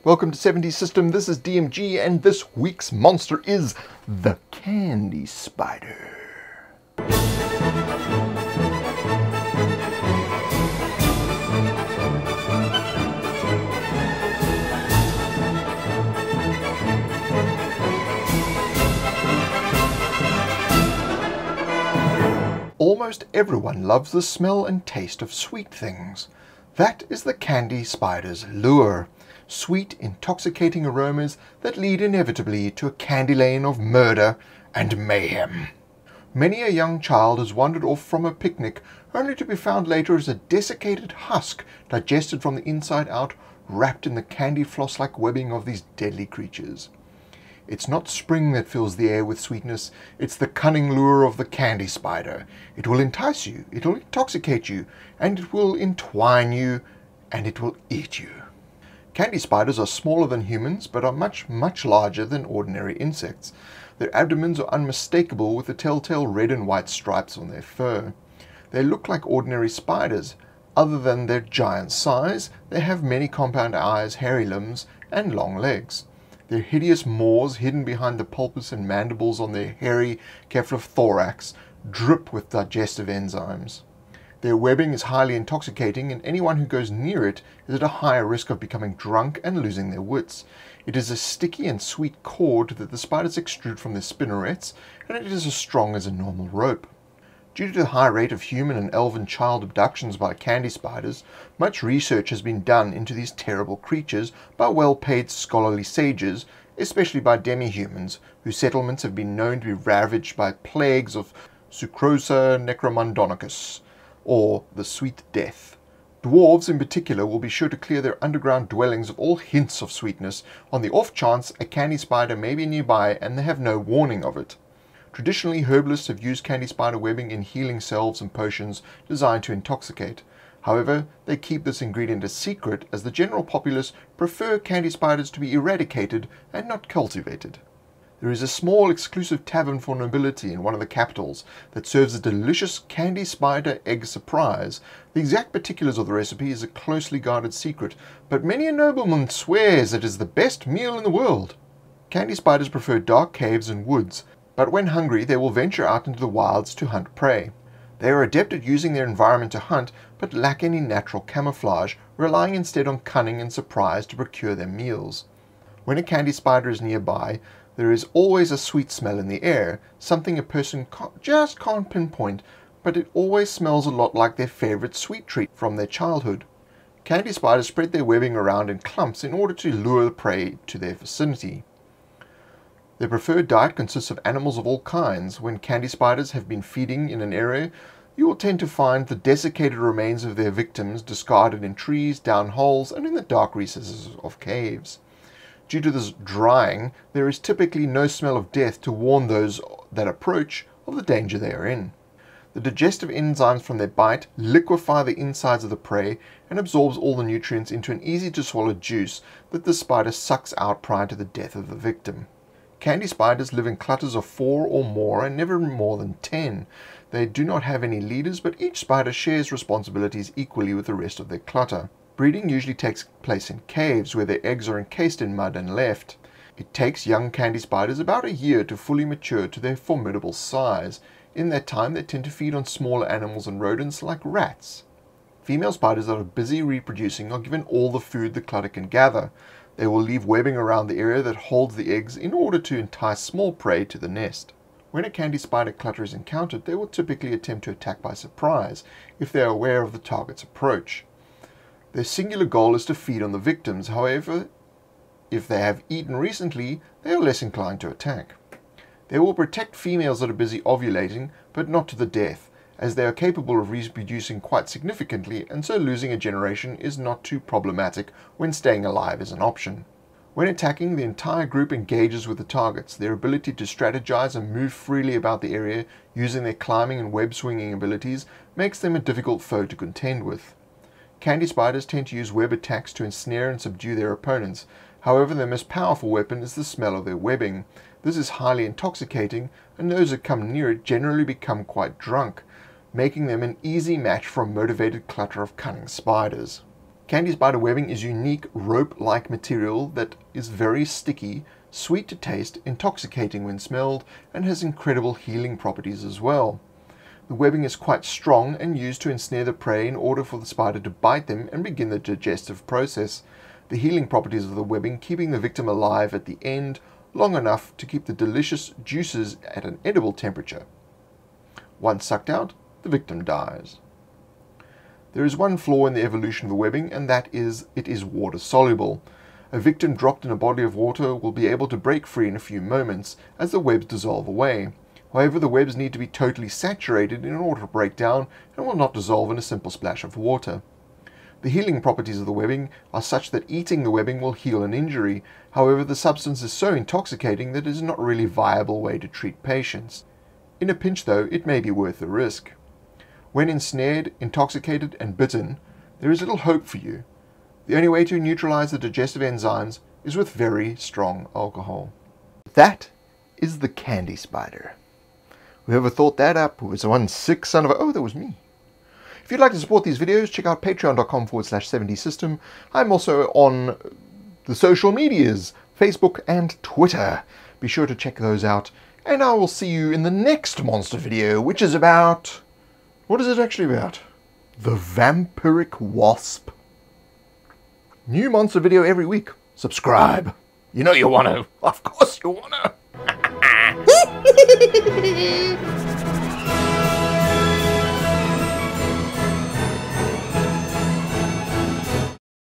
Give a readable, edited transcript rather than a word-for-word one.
Welcome to 70 System, this is DMG, and this week's monster is the candy spider. Almost everyone loves the smell and taste of sweet things. That is the candy spider's lure. Sweet, intoxicating aromas that lead inevitably to a candy lane of murder and mayhem. Many a young child has wandered off from a picnic only to be found later as a desiccated husk digested from the inside out, wrapped in the candy floss-like webbing of these deadly creatures. It's not spring that fills the air with sweetness, it's the cunning lure of the candy spider. It will entice you, it will intoxicate you, and it will entwine you, and it will eat you. Candy spiders are smaller than humans, but are much, much larger than ordinary insects. Their abdomens are unmistakable with the telltale red and white stripes on their fur. They look like ordinary spiders. Other than their giant size, they have many compound eyes, hairy limbs, and long legs. Their hideous maws, hidden behind the pulpus and mandibles on their hairy cephalothorax, drip with digestive enzymes. Their webbing is highly intoxicating, and anyone who goes near it is at a higher risk of becoming drunk and losing their wits. It is a sticky and sweet cord that the spiders extrude from their spinnerets, and it is as strong as a normal rope. Due to the high rate of human and elven child abductions by candy spiders, much research has been done into these terrible creatures by well-paid scholarly sages, especially by demi-humans, whose settlements have been known to be ravaged by plagues of Sucrosa necromandonicus, or the Sweet Death. Dwarves in particular will be sure to clear their underground dwellings of all hints of sweetness on the off chance a candy spider may be nearby and they have no warning of it. Traditionally, herbalists have used candy spider webbing in healing salves and potions designed to intoxicate. However, they keep this ingredient a secret as the general populace prefer candy spiders to be eradicated and not cultivated. There is a small exclusive tavern for nobility in one of the capitals that serves a delicious candy spider egg surprise. The exact particulars of the recipe is a closely guarded secret, but many a nobleman swears it is the best meal in the world. Candy spiders prefer dark caves and woods, but when hungry they will venture out into the wilds to hunt prey. They are adept at using their environment to hunt, but lack any natural camouflage, relying instead on cunning and surprise to procure their meals. When a candy spider is nearby, there is always a sweet smell in the air, something a person just can't pinpoint, but it always smells a lot like their favorite sweet treat from their childhood. Candy spiders spread their webbing around in clumps in order to lure the prey to their vicinity. Their preferred diet consists of animals of all kinds. When candy spiders have been feeding in an area, you will tend to find the desiccated remains of their victims discarded in trees, down holes, and in the dark recesses of caves. Due to this drying, there is typically no smell of death to warn those that approach of the danger they are in. The digestive enzymes from their bite liquefy the insides of the prey and absorbs all the nutrients into an easy-to-swallow juice that the spider sucks out prior to the death of the victim. Candy spiders live in clusters of 4 or more and never more than 10. They do not have any leaders, but each spider shares responsibilities equally with the rest of their clutter. Breeding usually takes place in caves where their eggs are encased in mud and left. It takes young candy spiders about a year to fully mature to their formidable size. In that time they tend to feed on smaller animals and rodents like rats. Female spiders that are busy reproducing are given all the food the clutter can gather. They will leave webbing around the area that holds the eggs in order to entice small prey to the nest. When a candy spider clutter is encountered, they will typically attempt to attack by surprise if they are aware of the target's approach. Their singular goal is to feed on the victims. However, if they have eaten recently, they are less inclined to attack. They will protect females that are busy ovulating, but not to the death, as they are capable of reproducing quite significantly, and so losing a generation is not too problematic when staying alive is an option. When attacking, the entire group engages with the targets. Their ability to strategize and move freely about the area using their climbing and web-swinging abilities makes them a difficult foe to contend with. Candy spiders tend to use web attacks to ensnare and subdue their opponents. However, their most powerful weapon is the smell of their webbing. This is highly intoxicating, and those that come near it generally become quite drunk, making them an easy match for a motivated clutter of cunning spiders. Candy spider webbing is unique rope-like material that is very sticky, sweet to taste, intoxicating when smelled, and has incredible healing properties as well. The webbing is quite strong and used to ensnare the prey in order for the spider to bite them and begin the digestive process. The healing properties of the webbing keeping the victim alive at the end long enough to keep the delicious juices at an edible temperature. Once sucked out, the victim dies. There is one flaw in the evolution of the webbing, and that is it is water soluble. A victim dropped in a body of water will be able to break free in a few moments as the webs dissolve away. However, the webs need to be totally saturated in order to break down and will not dissolve in a simple splash of water. The healing properties of the webbing are such that eating the webbing will heal an injury. However, the substance is so intoxicating that it is not really a viable way to treat patients. In a pinch, though, it may be worth the risk. When ensnared, intoxicated, and bitten, there is little hope for you. The only way to neutralize the digestive enzymes is with very strong alcohol. That is the candy spider. Whoever thought that up was one sick son of a... Oh, that was me. If you'd like to support these videos, check out patreon.com/70system. I'm also on the social medias, Facebook and Twitter. Be sure to check those out. And I will see you in the next monster video, which is about... What is it actually about? The vampiric wasp. New monster video every week. Subscribe. You know you want to. Of course you want to.